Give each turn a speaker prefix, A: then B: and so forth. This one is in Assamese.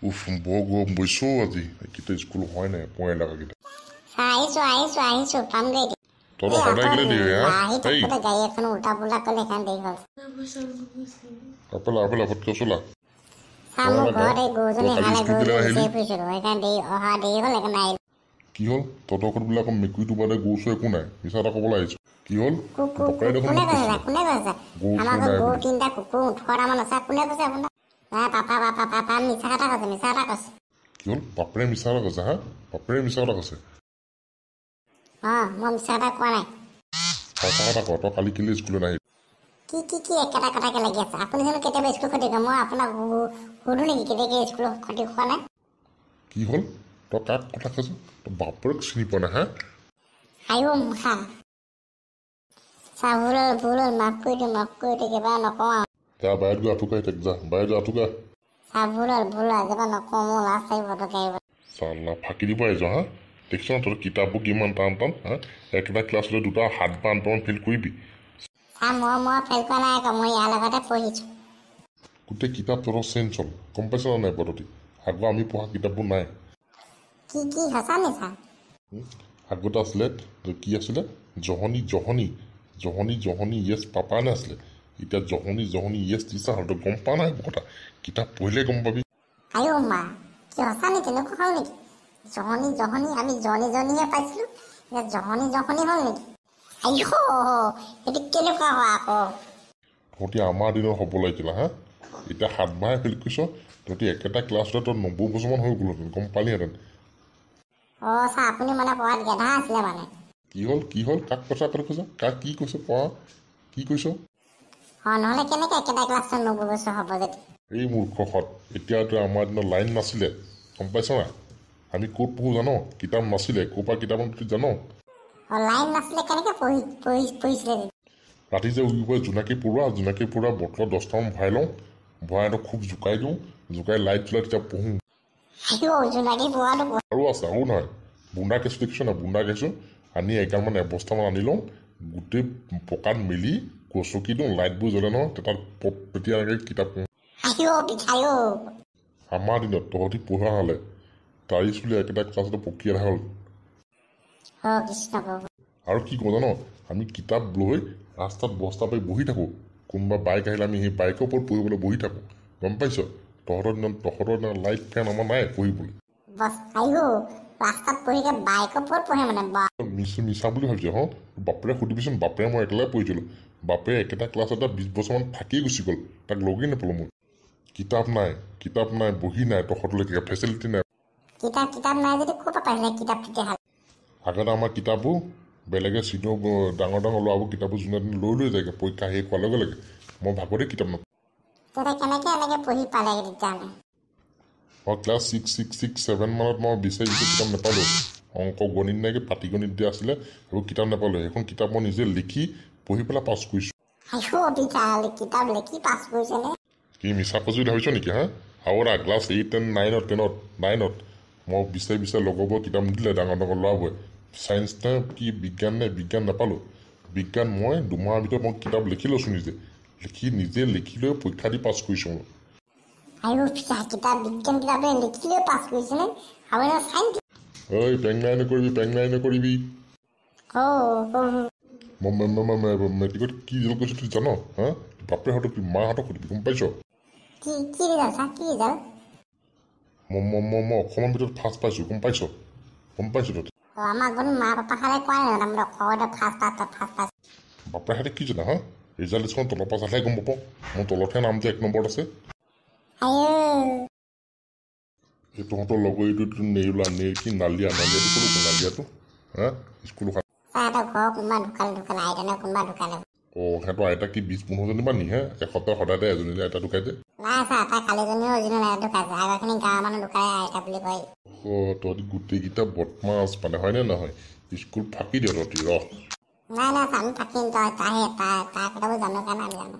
A: উফ বৰ গৰম বৈছো আজি এইকেইটা স্কুল হয় নাই পঢ়াই লগা কেইটা
B: আহিছো পামগৈ
A: তই সদায় কেলে দিয়ে হা এই
B: গাড়ী এখন উল্টা পুল্টা কৰিলে সেইখন দেৰি হ'ল
A: আপেল আপেল আপতকৈ চলা
B: চাহ মোৰ ঘৰত এই গৰুজনী
A: কালি
B: হালে
A: স্কুল কেলে
B: গৰুজনী
A: আহিলি
B: বিচাৰি ফুৰিছিলোঁ সেইকাৰণে দেৰি অহা দেৰি হ'ল সেইকাৰণে আহিলোঁ
A: কি হ'ল তহঁতৰ ঘৰবিলাক মেকুৰীটো বাদে গৰু চৰু একো নাই মিছা এটা ক'বলৈ আহিছোঁ কি হ'ল পাপাই দেখোন
B: কোনে
A: মোক
B: কৈছে
A: কৈছিলে
B: কোনে কৈছে
A: গৰু
B: আমাৰ
A: চৰু
B: ঘৰত
A: নাই
B: গৰু
A: বুলি
B: 3টা কুকুৰ 18টামান আছে কোনে কৈছে আপোনাক পাপা মিছা কথা কৈছে
A: কি হ'ল পাপাই মিছা কথা কৈছে হা পাপাই মিছা কথা কৈছে
B: মই মিছা কথা কোৱা নাই
A: সঁচা কথা ক তই কালি কেলে স্কুলত নাহিলি
B: কি একেটা কথাকে লাগি আছে আপুনি জানো কেতিয়াবা স্কুল ক্ষতি কৰে মই আপোনাক সুধো নেকি কেতিয়াকৈ স্কুল ক্ষতি খোৱা নাই
A: কি হ'ল তই কাক কথা কৈছ তই বাপেৰক চিনি পোৱা নাই হা
B: আইও মুখা চাহ ভুল মাফ কৰি দিওঁ কিবা নকওঁ আৰু
A: যা বাহিৰত গৈ আঁঠুকাই থাক যা বাহিৰত গৈ আঁঠুকা
B: চাহ ভুল কিবা নকওঁ মোৰ লাজ লাগিব পটকৈ আহিব
A: চাল্লা ফাঁকি দিব আহিছ হা দেখিছ তই কিতাপবোৰ কিমান টান টান হা একেটা ক্লাছলৈ 2টা 7 বা 8 ফেইল কৰিবি
B: চাহ মই ফেল কৰা নাই আকৌ মই ইয়াৰ লগতে পঢ়িছোঁ
A: গোটেই কিতাপ তহঁতৰ চেঞ্জ হ'ল গম পাইছ নে নাই পদ্ধতি আগৰ আমি পঢ়া কিতাপবোৰ নাই
B: কি সঁচা নি চাহ
A: আগতে আছিলে কি আছিলে জহনী য়েছ পাপা নে আছিলে এতিয়া জহনী য়েছ টিচাৰ হ'ল তই গম পোৱা নাই কথা কিতাপ পঢ়িলে গম পাবি
B: আইও মা কি সঁচা নি তেনেকুৱা হ'ল নেকি জহনী আমি জনীহে পাইছিলোঁ এতিয়া জহনী হ'ল নেকি আইও সেইটো কেনেকুৱা হয় আকৌ
A: তহঁতি আমাৰ দিনত হ'ব লাগিছিলে হা এতিয়া 7 বাৰহে ফেইল কৰিছ তহঁতি একেটা ক্লাছতে তই 90 বছৰমান হৈ গ'লহেঁতেন গম পালিহেঁতেন
B: চাহ আপুনি মানে পঢ়াত গেধা আছিলে মানে
A: কি হ'ল কাক কথা পাতি কৈছ কাক কি কৈছ পঢ়া কি কৈছ
B: নহ'লে কেনেকৈ একেটা ক্লাছত 90 বছৰ হ'ব যদি
A: এই মূৰ্খহঁত এতিয়াতো আমাৰ দিনত লাইন নাছিলে গম পাইছ নাই আমি ক'ত পঢ়োঁ জান কিতাপ নাছিলে ক'ৰ পৰা কিতাপ জান
B: লাইন নাছিলে কেনেকৈ পঢ়িছিলে
A: ৰাতি যে উৰি পৰে জোনাকী পৰুৱা বটলত 10টামান ভৰাই লওঁ ভৰাই খুব জোকাই দিওঁ জোকাই লাইট জ্বলাই তেতিয়া পঢ়োঁ
B: জোনাকী পৰুৱাটো
A: আৰু আছে আৰু নহয় বুন্দা কেঁচু দেখিছ নাই বুন্দা কেঁচু আনি এগালমান এবস্তামান আনি লওঁ গোটেই পকাত মেলি গছকি দিওঁ লাইটবোৰ জ্বলে নহয় তেতিয়া এনেকৈ কিতাপ পঢ়োঁ আমাৰ দিনত তহঁতি পঢ়া হ'লে তাৰি চুলি একেটা ক্লাছতে পকি আধা হ'ল আৰু কি কওঁ জান আমি কিতাপ লৈ ৰাস্তাত বস্তা পাৰি বহি থাকোঁ কোনোবা বাইক আহিলে আমি সেই বাইকৰ ওপৰত পঢ়িবলৈ বহি থাকোঁ গম পাইছ তহঁতৰ দিনত লাইট ফেন আমাৰ নাই পঢ়িবলৈ মিছা বুলি ভাবিছ বাপেৰে সুধিবিচোন বাপেৰে মই একেলগে পঢ়িছিলোঁ বাপেৰে একেটা ক্লাছতে 20 বছৰমান থাকিয়ে গুচি গ'ল তাক লগেই নাপালোঁ মই কিতাপ নাই বহি নাই তহঁতলৈকে ফেচিলিটি নাই আগতে আমাৰ কিতাপবোৰ বেলেগে চিনিয়ৰ ডাঙৰ ল'ৰাবোৰ কিতাপবোৰ যোনে লৈ যায়গৈ পৰীক্ষা শেষ হোৱাৰ লগে লগে মই ভাগতে কিতাপ নাপাওঁ মই ক্লাছ 6-7 মানত মই বিচাৰি কিতাপ নাপালোঁ অংক গণিত নাই পাটিগণিত দিয়া আছিলে সেইবোৰ কিতাপ নাপালোঁ সেইখন কিতাপ মই নিজে লিখি পঢ়ি পেলাই পাছ কৰিছোঁ কি মিছা পাজুৰি ভাবিছ নেকি হা আৰু এটা ক্লাছ 8 and 9ত মই বিচাৰি লগৰবোৰৰ কিতাপ নিদিলে ডাঙৰ ল'ৰাবোৰে চায়েন্স নে কি বিজ্ঞান নাপালোঁ বিজ্ঞান মই 2 মাহৰ ভিতৰত মই কিতাপ লিখি লৈছোঁ নিজে লিখি লৈ পৰীক্ষা দি পাছ কৰিছোঁ মই ঐ পেংলাই নকৰিবি মেট্ৰিকত কি ৰিজাল্ট কৰিছোঁ তই জান হা বাপেৰহঁতক মাহঁতক সুধিবি গম পাইছ মই অসমৰ ভিতৰত ফাৰ্ষ্ট পাইছোঁ গম পাইছ তহঁতি বাপেৰহঁতে কি জানা হা ৰিজাল্ট লিষ্টখন তলৰ পৰা চালেহে গম পাব মোৰ তলতহে নামটো 1 নম্বৰত আছে এই তহঁতৰ লগৰ এইটো কি নালিয়াটো ক'লো নালিয়াটো হা স্কুল সিহঁতৰ আইতা কি 20-15 জনী বা নিহে এসপ্তাহ সদায় এজনী আইতা ঢুকাই যে তহঁতি গোটেইকেইটা বদমাছ মানে হয়নে নহয় স্কুল ফাঁকি দিয় তহঁতি
B: নাই আমি থাকিম তই তাৰ কথাবোৰ জানো কাৰণে আমি জানো